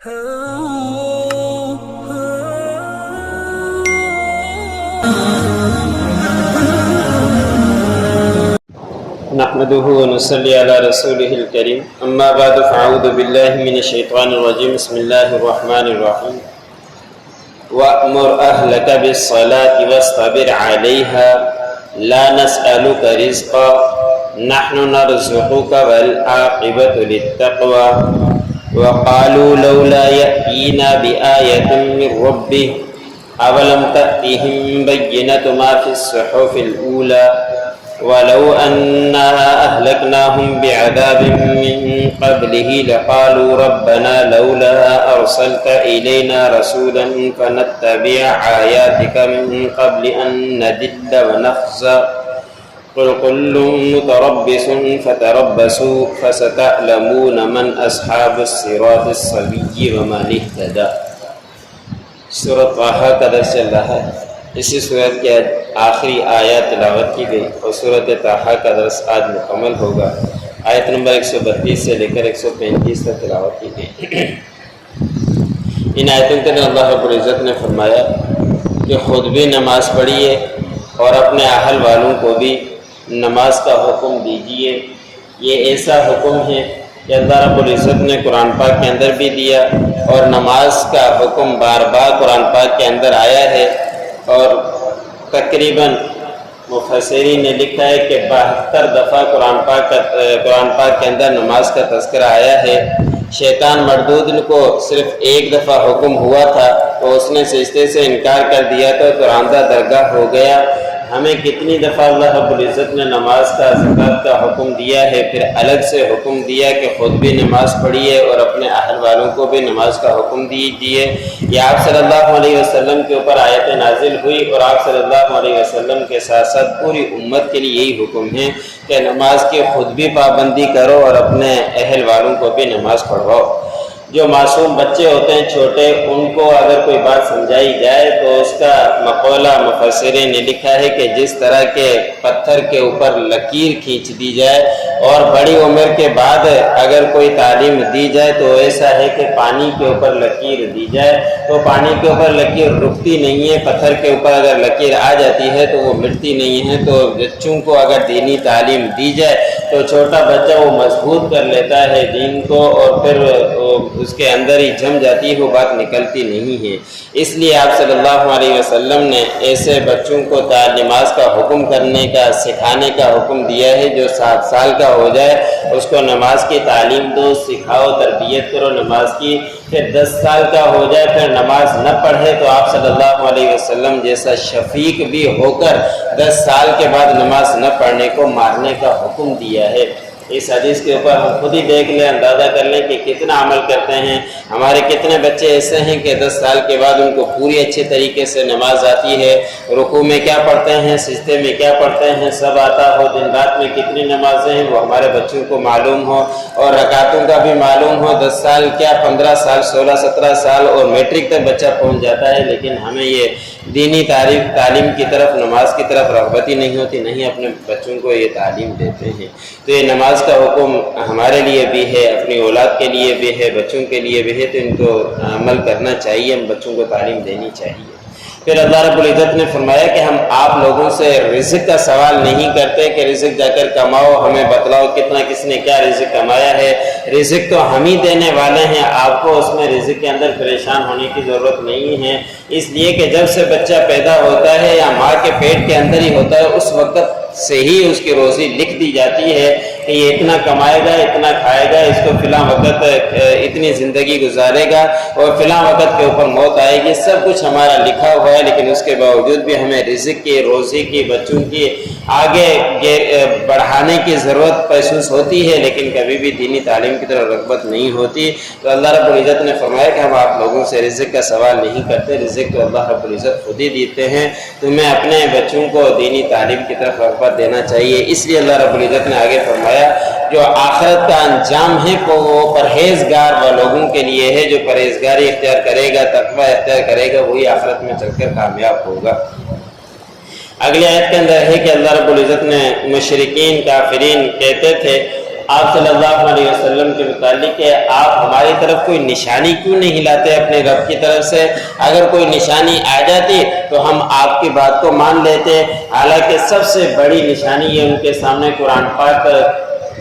نحمده ونصلي على رسوله الكريم اما بعد فاعوذ بالله من الشيطان الرجيم بسم الله الرحمن الرحيم وأمر أهلك بالصلاة واصطبر عليها لا نسألك رزقا نحن نرزقك والعاقبة للتقوى وقالوا لولا يأتينا بآية من ربه أولم تأتهم بينة ما في الصحف الأولى ولو أنا أهلكناهم بعذاب من قبله لقالوا ربنا لولا أرسلت إلينا رسولا فنتبع آياتك من قبل أن نذل ونخزى قل كل متربص فتربصوا فستعلمون من أصحاب الصراط السوي ومن اهتدى. سورۃ طٰہٰ کا درس چل رہا ہے. اسی صورت کی آخری آیات تلاوت کی گئی اور سورۃ طٰہٰ کا درس آج مکمل ہوگا. آیت نمبر 132 سے لے کر 135 تک تلاوت کی گئی. ان آیتوں کے اندر اللہ رب العزت نے فرمایا کہ خود بھی نماز پڑھیے اور اپنے اہل والوں کو بھی نماز کا حکم دیجیے. یہ ایسا حکم ہے کہ اللہ رب العزت نے قرآن پاک کے اندر بھی دیا اور نماز کا حکم بار بار قرآن پاک کے اندر آیا ہے. اور تقریباً مفسرین نے لکھا ہے کہ 72 دفعہ قرآن پاک کے اندر نماز کا تذکرہ آیا ہے. شیطان مردود کو صرف ایک دفعہ حکم ہوا تھا تو اس نے سجدے سے انکار کر دیا تو راندہ درگاہ ہو گیا. ہمیں کتنی دفعہ اللہ رب العزت نے نماز کا زکوٰۃ کا حکم دیا ہے، پھر الگ سے حکم دیا کہ خود بھی نماز پڑھیے اور اپنے اہل والوں کو بھی نماز کا حکم دیجیے. یہ آپ صلی اللہ علیہ وسلم کے اوپر آیت نازل ہوئی اور آپ صلی اللہ علیہ وسلم کے ساتھ ساتھ پوری امت کے لیے یہی حکم ہے کہ نماز کی خود بھی پابندی کرو اور اپنے اہل والوں کو بھی نماز پڑھواؤ. جو معصوم بچے ہوتے ہیں چھوٹے، ان کو اگر کوئی بات سمجھائی جائے تو اس کا مقولہ مفسرین نے لکھا ہے کہ جس طرح کے پتھر کے اوپر لکیر کھینچ دی جائے اور بڑی عمر کے بعد اگر کوئی تعلیم دی جائے تو ایسا ہے کہ پانی کے اوپر لکیر دی جائے تو پانی کے اوپر لکیر رکتی نہیں ہے. پتھر کے اوپر اگر لکیر آ جاتی ہے تو وہ مٹتی نہیں ہے. تو بچوں کو اگر دینی تعلیم دی جائے تو چھوٹا بچہ وہ مضبوط کر لیتا ہے دین کو اور پھر اس کے اندر ہی جم جاتی ہے، وہ بات نکلتی نہیں ہے. اس لیے آپ صلی اللہ علیہ وسلم نے ایسے بچوں کو نماز کا حکم کرنے کا، سکھانے کا حکم دیا ہے. جو 7 سال کا ہو جائے اس کو نماز کی تعلیم دو، سکھاؤ، تربیت کرو نماز کی. پھر 10 سال کا ہو جائے پھر نماز نہ پڑھے تو آپ صلی اللہ علیہ وسلم جیسا شفیق بھی ہو کر 10 سال کے بعد نماز نہ پڑھنے کو مارنے کا حکم دیا ہے. اس حدیث کے اوپر ہم خود ہی دیکھ لیں، اندازہ کر لیں کہ کتنا عمل کرتے ہیں. ہمارے کتنے بچے ایسے ہیں کہ 10 سال کے بعد ان کو پوری اچھے طریقے سے نماز آتی ہے، رکوع میں کیا پڑھتے ہیں، سجدے میں کیا پڑھتے ہیں سب آتا ہو، دن رات میں کتنی نمازیں ہیں وہ ہمارے بچوں کو معلوم ہو اور رکعتوں کا بھی معلوم ہو. 10 سال کیا 15 سال 16 17 سال اور میٹرک تک بچہ پہنچ جاتا ہے، لیکن ہمیں یہ دینی تعلیم کی طرف، نماز کی طرف رغبت ہی نہیں ہوتی، نہیں اپنے بچوں کو یہ تعلیم دیتے ہیں. تو یہ نماز کا حکم ہمارے لیے بھی ہے، اپنی اولاد کے لیے بھی ہے، بچوں کے لیے بھی ہے. تو ان کو عمل کرنا چاہیے، ہم بچوں کو تعلیم دینی چاہیے. پھر اللہ رب العزت نے فرمایا کہ ہم آپ لوگوں سے رزق کا سوال نہیں کرتے کہ رزق جا کر کماؤ، ہمیں بتلاؤ کتنا کس نے کیا رزق کمایا ہے. رزق تو ہم ہی دینے والے ہیں، آپ کو اس میں رزق کے اندر پریشان ہونے کی ضرورت نہیں ہے. اس لیے کہ جب سے بچہ پیدا ہوتا ہے یا ماں کے پیٹ کے اندر ہی ہوتا ہے اس وقت سے ہی اس کی روزی لکھ دی جاتی ہے کہ یہ اتنا کمائے گا، اتنا کھائے گا، اس کو فلاں وقت اتنی زندگی گزارے گا اور فلاں وقت کے اوپر موت آئے گی. سب کچھ ہمارا لکھا ہوا ہے، لیکن اس کے باوجود بھی ہمیں رزق کی، روزی کی، بچوں کی آگے بڑھانے کی ضرورت محسوس ہوتی ہے، لیکن کبھی بھی دینی تعلیم کی طرف رغبت نہیں ہوتی. تو اللہ رب العزت نے فرمایا کہ ہم آپ لوگوں سے رزق کا سوال نہیں کرتے، رزق تو اللہ رب العزت خود ہی دیتے ہیں. تمہیں اپنے بچوں کو دینی تعلیم کی طرف رغبت دینا چاہیے. اس لیے اللہ رب العزت نے آگے فرمایا جو آخرت کا انجام ہے وہ پرہیزگار و لوگوں کے لیے ہے. جو پرہیزگاری اختیار کرے گا، تقوی اختیار کرے گا، وہی آخرت میں چل کر کامیاب ہوگا. اگلی آیت کے اندر ہے کہ اللہ رب العزت نے مشرکین کافرین کہتے تھے آپ صلی اللہ علیہ وسلم کے متعلق کہ آپ ہماری طرف کوئی نشانی کیوں نہیں لاتے اپنے رب کی طرف سے؟ اگر کوئی نشانی آ جاتی تو ہم آپ کی بات کو مان لیتے۔ حالانکہ سب سے بڑی نشانی یہ ان کے سامنے قرآن پاک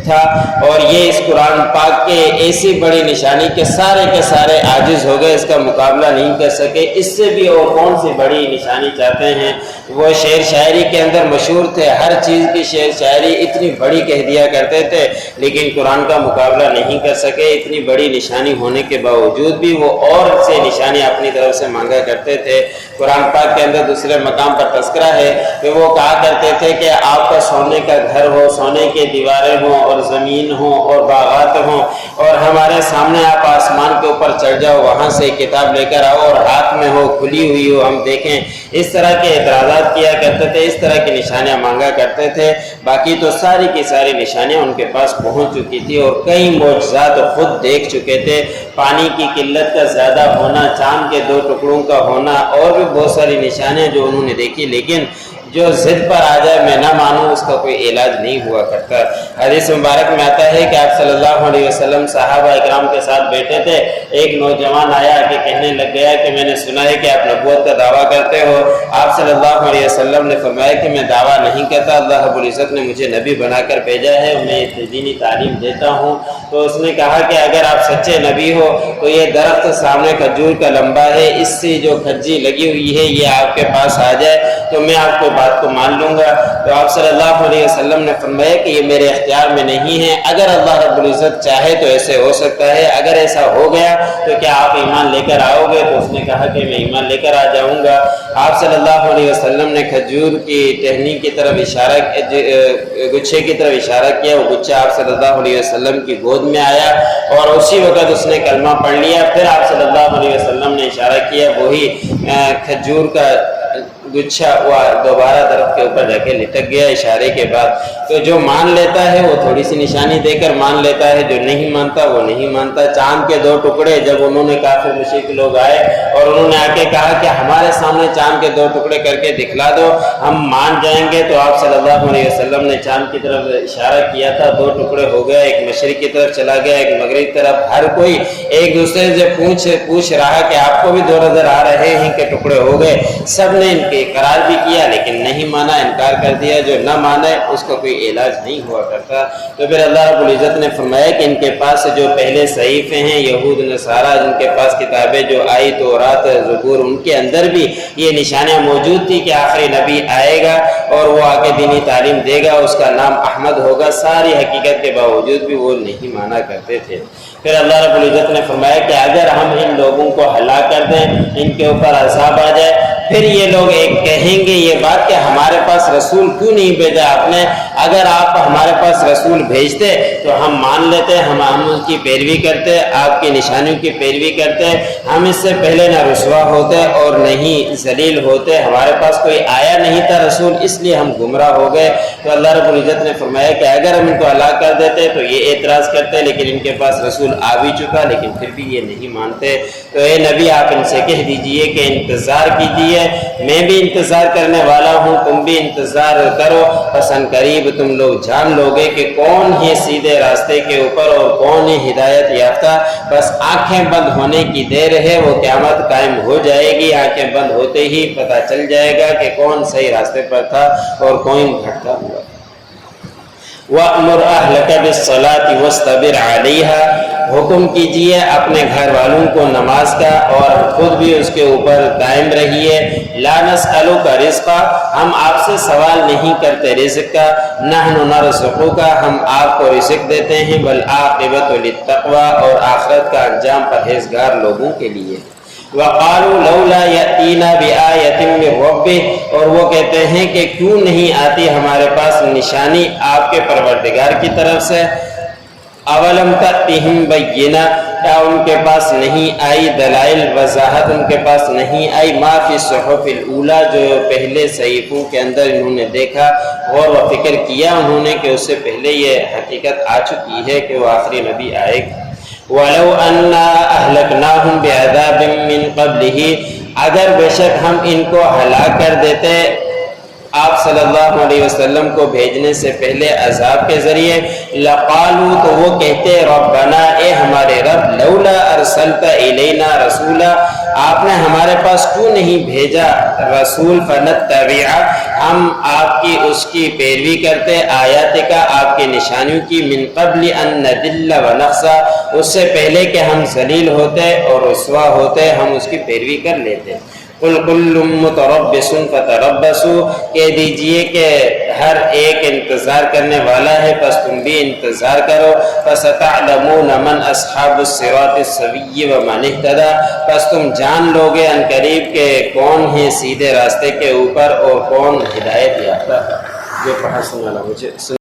تھا، اور یہ اس قرآن پاک کے ایسی بڑی نشانی کہ سارے عاجز ہو گئے، اس کا مقابلہ نہیں کر سکے۔ اس سے بھی اور کون سی بڑی نشانی چاہتے ہیں؟ وہ شعر شاعری کے اندر مشہور تھے، ہر چیز کی شعر شاعری اتنی بڑی کہہ دیا کرتے تھے، لیکن قرآن کا مقابلہ نہیں کر سکے۔ اتنی بڑی نشانی ہونے کے باوجود بھی وہ اور سے نشانی اپنی طرف سے مانگا کرتے تھے۔ قرآن پاک کے اندر دوسرے مقام پر تذکرہ ہے کہ وہ کہا کرتے تھے کہ آپ کا سونے کا گھر ہو، سونے کے دیواریں ہوں اور زمین ہوں اور باغات ہوں، اور ہمارے سامنے آپ آسمان کے اوپر چڑھ جاؤ، وہاں سے کتاب لے کر آؤ اور ہاتھ میں ہو، کھلی ہوئی ہو، ہم دیکھیں۔ اس طرح کے اعتراضات کیا کرتے تھے، اس طرح کی نشانیاں مانگا کرتے تھے۔ باقی تو ساری کی ساری نشانیاں ان کے پاس پہنچ چکی تھی اور کئی معجزات خود دیکھ چکے تھے۔ پانی کی قلت کا زیادہ ہونا، چاند کے 2 ٹکڑوں کا ہونا، اور بھی بہت ساری نشانیاں جو انہوں نے دیکھی، لیکن جو ضد پر آ جائے میں نہ مانوں، اس کا کوئی علاج نہیں ہوا کرتا۔ حدیث مبارک میں آتا ہے کہ آپ صلی اللہ علیہ وسلم صحابہ اکرام کے ساتھ بیٹھے تھے، ایک نوجوان آیا کہ کہنے لگ گیا کہ میں نے سنا ہے کہ آپ نبوت کا دعویٰ کرتے ہو۔ آپ صلی اللہ علیہ وسلم نے فرمایا کہ میں دعویٰ نہیں کرتا، اللہ رب العزت نے مجھے نبی بنا کر بھیجا ہے، میں دینی تعلیم دیتا ہوں۔ تو اس نے کہا کہ اگر آپ سچے نبی ہو تو یہ درخت سامنے کھجور کا لمبا ہے، اس سے جو کھجی لگی ہوئی ہے یہ آپ کے پاس آ جائے تو میں آپ کو بات کو مان لوں گا۔ تو آپ صلی اللہ علیہ وسلم نے فرمایا کہ یہ میرے اختیار میں نہیں ہے، اگر اللہ رب العزت چاہے تو ایسے ہو سکتا ہے، اگر ایسا ہو گیا تو کیا آپ ایمان لے کر آؤ گے؟ تو اس نے کہا کہ میں ایمان لے کر آ جاؤں گا۔ آپ صلی اللہ علیہ وسلم نے کھجور کی ٹہنی کی طرف اشارہ، گچھے کی طرف اشارہ کیا، وہ گچھا آپ صلی اللہ علیہ وسلم کی گود میں آیا اور اسی وقت اس نے کلمہ پڑھ لیا۔ پھر آپ صلی اللہ علیہ وسلم نے اشارہ کیا، وہی کھجور کا گچھا وہ دوبارہ درخت کے اوپر جا کے لٹک گیا اشارے کے بعد۔ تو جو مان لیتا ہے وہ تھوڑی سی نشانی دے کر مان لیتا ہے، جو نہیں مانتا وہ نہیں مانتا۔ چاند کے 2 ٹکڑے جب انہوں نے کافر مشرک لوگ آئے اور انہوں نے آ کے کہا کہ ہمارے سامنے چاند کے 2 ٹکڑے کر کے دکھلا دو، ہم مان جائیں گے، تو آپ صلی اللہ علیہ وسلم نے چاند کی طرف اشارہ کیا تھا، 2 ٹکڑے ہو گئے، ایک مشرق کی طرف چلا گیا، ایک مغرب کی طرف۔ ہر کوئی ایک دوسرے سے پوچھ رہا کہ آپ کو بھی 2 نظر آ رہے ہیں کہ ٹکڑے ہو گئے؟ سب نے ان کے اقرار بھی کیا لیکن نہیں مانا، انکار کر دیا۔ جو نہ مانے اس کا کوئی علاج نہیں ہوا کرتا۔ تو پھر اللہ رب العزت نے فرمایا کہ ان کے پاس جو پہلے صحیفے ہیں، یہود نصارہ جن کے پاس کتابیں جو آئی، تورات، زبور، ان کے اندر بھی یہ نشانیاں موجود تھی کہ آخری نبی آئے گا اور وہ آ کے دینی تعلیم دے گا، اس کا نام احمد ہوگا۔ ساری حقیقت کے باوجود بھی وہ نہیں مانا کرتے تھے۔ پھر اللہ رب العزت نے فرمایا کہ اگر ہم ان لوگوں کو ہلاک کر دیں، ان کے اوپر عذاب آ جائے، پھر یہ لوگ ایک کہیں گے یہ بات کہ ہمارے پاس رسول کیوں نہیں بھیجا آپ نے؟ اگر آپ ہمارے پاس رسول بھیجتے تو ہم مان لیتے، ہم ان کی پیروی کرتے، آپ کی نشانیوں کی پیروی کرتے، ہم اس سے پہلے نہ رسوا ہوتے اور نہیں ذلیل ہوتے۔ ہمارے پاس کوئی آیا نہیں تھا رسول، اس لیے ہم گمراہ ہو گئے۔ تو اللہ رب العزت نے فرمایا کہ اگر ہم ان کو ہلاک کر دیتے تو یہ اعتراض کرتے، لیکن ان کے پاس رسول آ بھی چکا لیکن پھر بھی یہ نہیں مانتے۔ تو اے نبی آپ ان سے کہہ دیجئے کہ انتظار کیجئے، میں بھی انتظار کرنے والا ہوں، تم بھی انتظار کرو، پس ان قریب تم لوگ جان لوگے کہ کون ہے سیدھے راستے کے اوپر اور کون ہے ہدایت یافتہ۔ بس آنکھیں بند ہونے کی دیر ہے، وہ قیامت قائم ہو جائے گی، آنکھیں بند ہوتے ہی پتہ چل جائے گا کہ کون صحیح راستے پر تھا اور کون بھٹکا ہوا۔ وَأْمُرْ أَهْلَكَ بِالصَّلَاةِ وَاسْتَبِرْ عَلَيْهَا، حکم کیجئے اپنے گھر والوں کو نماز کا اور خود بھی اس کے اوپر قائم رہیے۔ لا نسألک رزقا، ہم آپ سے سوال نہیں کرتے رزق کا، نحن نرزقک، ہم آپ کو رزق دیتے ہیں، والعاقبۃ للتقوی، اور آخرت کا انجام پرہیزگار لوگوں کے لیے۔ وَقَالُوا لَوْلَا يَأْتِينَا بِآيَةٍ مِّن رَّبِّهِ، اور وہ کہتے ہیں کہ کیوں نہیں آتی ہمارے پاس نشانی آپ کے پروردگار کی طرف سے۔ اولم تأتِهِم بَيِّنَةٌ، کیا ان کے پاس نہیں آئی دلائل، وضاحت ان کے پاس نہیں آئی، ما فی الصحف الاولیٰ، جو پہلے صحیفوں کے اندر انہوں نے دیکھا، غور و فکر کیا انہوں نے کہ اس سے پہلے یہ حقیقت آ چکی ہے کہ وہ آخری نبی آئے گا۔ وَلَوْ أَنَّا أَهْلَكْنَاهُمْ بِعَذَابٍ مِّن قَبْلِهِ، اگر بے شک ہم ان کو ہلاک کر دیتے آپ صلی اللہ علیہ وسلم کو بھیجنے سے پہلے عذاب کے ذریعے لقالو تو وہ کہتے ربنا اے ہمارے رب لولا ارسلت الینا رسولا آپ نے ہمارے پاس کیوں نہیں بھیجا رسول فنتبع ہم آپ کی اس کی پیروی کرتے آیات کا آپ کی نشانیوں کی من قبل ان ندل ونخزا اس سے پہلے کہ ہم ذلیل ہوتے اور رسوا ہوتے ہم اس کی پیروی کر لیتے قل کل متربص فتربصوا کہہ دیجئے کہ ہر ایک انتظار کرنے والا ہے پس تم بھی انتظار کرو فستعلمون من اصحاب الصراط السوی ومن اهتدى پس تم جان لوگے ان قریب کہ کون ہیں سیدھے راستے کے اوپر اور کون ہدایت یافتہ جو پڑھا سنا مجھے